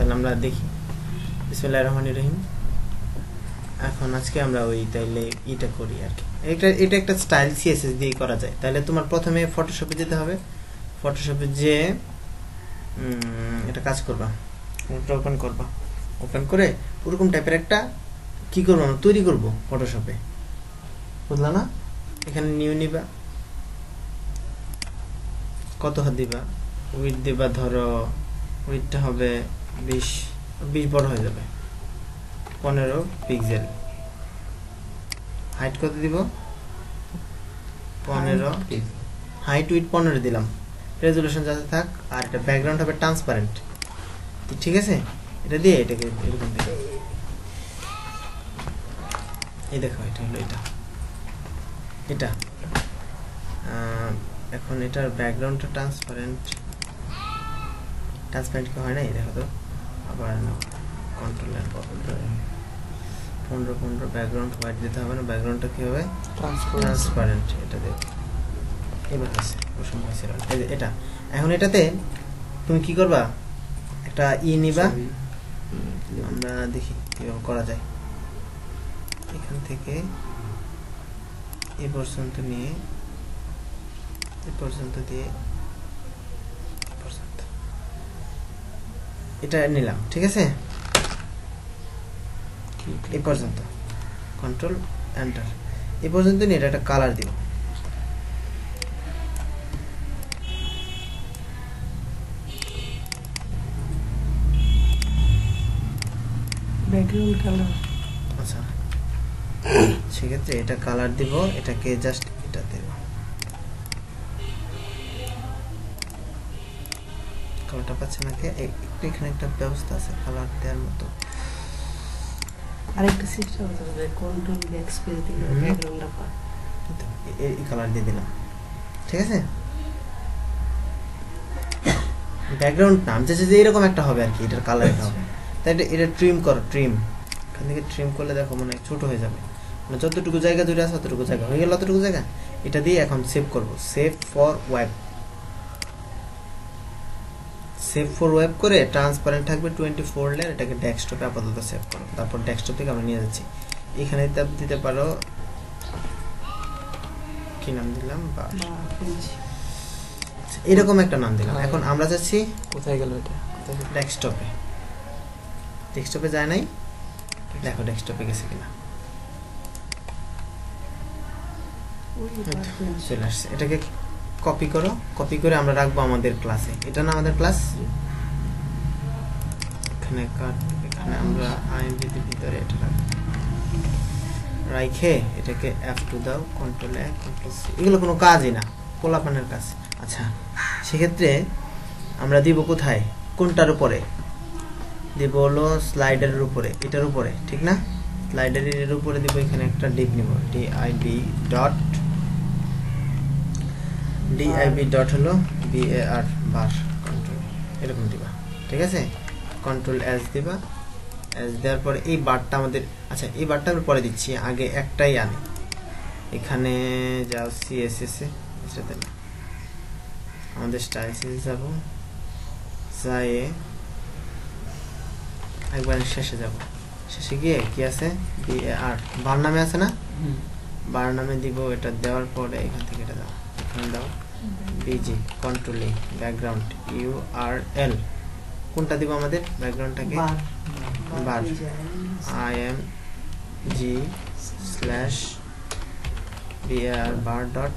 তাহলে আমরা দেখি। বিসমিল্লাহির রহমানির রহিম। এখন আজকে আমরা ওই তাইলে এটা করি আর কি। এটা একটা স্টাইল সিএসএস দিয়ে করা যায়। তাহলে তোমার প্রথমে ফটোশপে যেতে হবে। ফটোশপে যে এটা কাজ করবা, ওপেন করবা, ওপেন করে ওরকম টাইপের একটা কি করবো আমরা তৈরি করব ফটোশপে, বুঝলা না? এখানে নিউ নিবা, কত হাত দিবা, উইথ দিবা, ধরো উইথটা হবে 20 বড় হয়ে যাবে, 15 পিক্সেল। হাইট কত দিব? 15। হাইট উইথ 15 দিলাম, রেজুলেশন যাতে থাক। আর এটা ব্যাকগ্রাউন্ড হবে ট্রান্সপারেন্ট, ঠিক আছে? এটা দিয়ে এটাকে এরকম দিই, এই দেখো এটা হলো এটা এখন এটার ব্যাকগ্রাউন্ডটা ট্রান্সপারেন্ট কি হয় না? এই দেখো তো, আবার কন্ট্রোল আর 15 ব্যাকগ্রাউন্ড হোয়াইট দিতে হবে না, ব্যাকগ্রাউন্ডটা কি হবে? ট্রান্সপারেন্ট। এটা দেব, এবার হয়েছে, অসম্ভব হয়েছিল এটা। এখন এটাতে তুমি কি করবা, একটা নিবা, আমরা দেখি কিভাবে করা যায়। এখান থেকে এই পর্যন্ত নিয়ে এই পর্যন্ত দিয়ে এটা নিলাম, ঠিক আছে? এই পর্যন্ত কন্ট্রোল এন্টার, এই পর্যন্ত নিয়ে এটা একটা কালার দিব। ব্যাকগ্রাউন্ড কালার, আচ্ছা সেক্ষেত্রে এটা কালার দিব, এটাকে জাস্ট এটা দেব, কালারটা পাচ্ছে না কে? এখানে একটা ব্যবস্থা আছে কালার দেওয়ার মতো। আরেকটা সিস্টেম আছে, কন্ট্রোল ব্যাকস্পেস দিয়ে ব্যাকগ্রাউন্ডটা পা এই কালার দিয়ে দিলাম, ঠিক আছে? ব্যাকগ্রাউন্ড নাম চাইছে যে এরকম একটা হবে আর কি, এটার কালার এটা হবে। তাই এটা ট্রিম করো, ট্রিম। এখান থেকে ট্রিম করলে দেখো মনে হয় ছোট হয়ে যাবে, মানে যতটুকু জায়গা জুড়ে আছে ততটুকু জায়গা হয়ে গেল, অতটুকু জায়গা। এটা দিয়ে এখন সেভ করব, save for web. Save for web করে ট্রান্সপারেন্ট থাকবে 24 লেয়ার, এটাকে ডেস্কটপে আপাতত সেভ করো। তারপর ডেস্কটপ থেকে আমরা নিয়ে যাচ্ছি, এখানে দিতে পারো, কি নাম দিলাম, এরকম একটা নাম দিলাম। এখন আমরা যাচ্ছি কোথায় গেল এটা? ডেস্কটপে। ডেস্কটপে যায় নাই, দেখো ডেস্কটপে গেছে কিনা, চলে আসছে। এটাকে কপি করো, কপি করে আমরা রাখবো আমাদের ক্লাসে। এটা না আমাদের ক্লাস, এখানে এখানে আমরা আইএনজি ভিতরে এটা রাখবো, রাইখে এটাকে F2 দাও, কন্ট্রোল A কন্ট্রোল C। এগুলো কোনো কাজই না, পোলাপানের কাজ। আচ্ছা সেক্ষেত্রে আমরা দিব কোথায়, কোনটার উপরে দিব? হলো স্লাইডারের উপরে, এটার উপরে, ঠিক না? স্লাইডারের উপরে দিব, এখানে একটা ডিপ নিব, div ডট হলো bar বার কন্ট্রোল, এরকম দিবা, ঠিক আছে? কন্ট্রোল S দিবা, S দেওয়ার পরে এই বারটা আমাদের, আচ্ছা এই বারটা আমরা পরে দিচ্ছি, আগে একটাই আনি। এখানে যাও CSS এ, এটাতে না, আমাদের স্টাইল সিএসএস যাব, যাই একবার শেষে যাব, শেষে গিয়ে কি আছে, bar বার নামে আছে না, বার নামে দিব। এটা দেওয়ার পরে এখান থেকে এটা দাও, এখানে দাও bg control E background URL, কোনটা দিব আমাদের ব্যাকগ্রাউন্ডটাকে? বার img/bar bar ডট,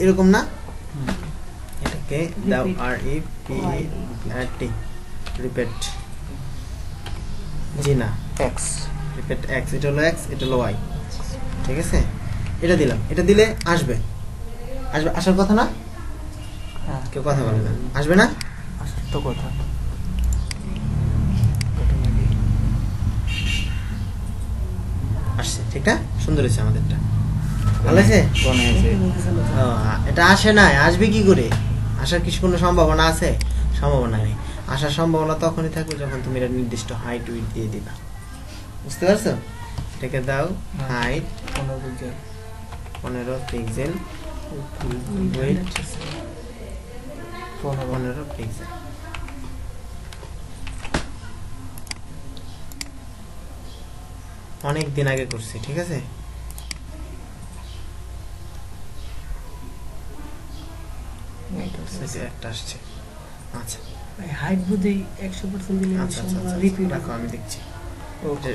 এরকম না? এটাকে দাও REPET, রিপিট জি না x, রিপিট x, এটা হলো x, এটা হলো y, ঠিক আছে? এটা দিলাম, এটা দিলে আসবে, আসার কথা না? কেউ কথা বলে না, আসবে না? আসার তো কথা। আসছে, ঠিক না? সুন্দর হয়েছে আমাদেরটা, ভালো হয়েছে। এটা আসে না, আসবে কি করে? আসার কিছু কোনো সম্ভাবনা আছে? সম্ভাবনা নেই। আসার সম্ভাবনা তখনই থাকবে যখন তুমি এটা নির্দিষ্ট হাইট উইথ দিয়ে দিবা, বুঝতে পারছো? এটাকে দাও হাইট 15 পিক্সেল, উইথ 15 পিক্সেল, অনেক দিন আগে করছি, ঠিক আছে? সেটা একটা আসছে। আচ্ছা হাইট বুঝি 100% দিলে আচ্ছা আচ্ছা আচ্ছা, রিপিট রাখো আমি দেখছি। ওকে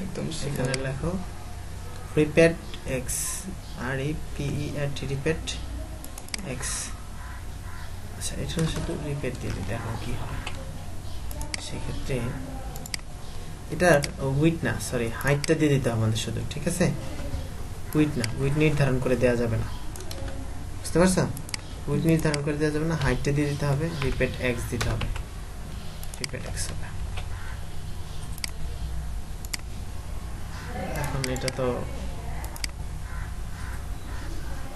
একদম সেখানে লেখো রিপিট এক্স, আর ই পি ই আর টি, রিপিট এক্স। আচ্ছা এটা শুধু রিপিট দিয়ে দিই, দেখো কি হয়। সেক্ষেত্রে এটার উইথ না, সরি হাইটটা দিয়ে দিতে হবে আমাদের শুধু, ঠিক আছে? উইথ না, উইথ নির্ধারণ করে দেওয়া যাবে না, বুঝতে পারছো? উইথ নির্ধারণ করে দেওয়া যাবে না, হাইটটা দিয়ে দিতে হবে, রিপিট এক্স দিতে হবে, রিপিট এক্স হবে। এখন এটা তো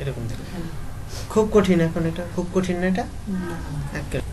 এরকম দিলে খুব কঠিন, এখন এটা খুব কঠিন না, এটা না একেবারে